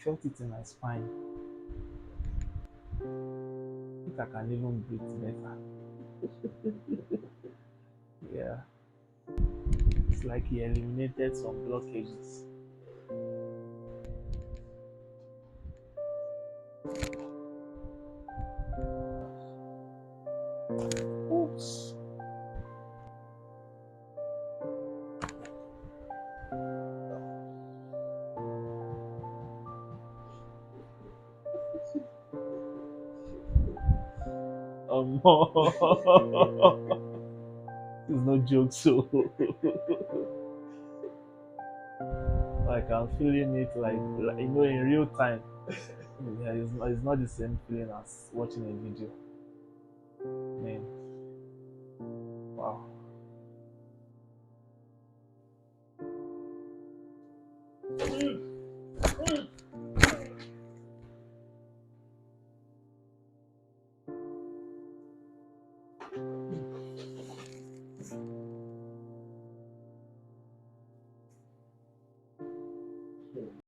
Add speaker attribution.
Speaker 1: felt it in my spine. I think I can even breathe better. Yeah, it's like he eliminated some blockages. Oops. It's no joke, so like I'm feeling it like in real time. Yeah, it's not the same feeling as watching a video. Man,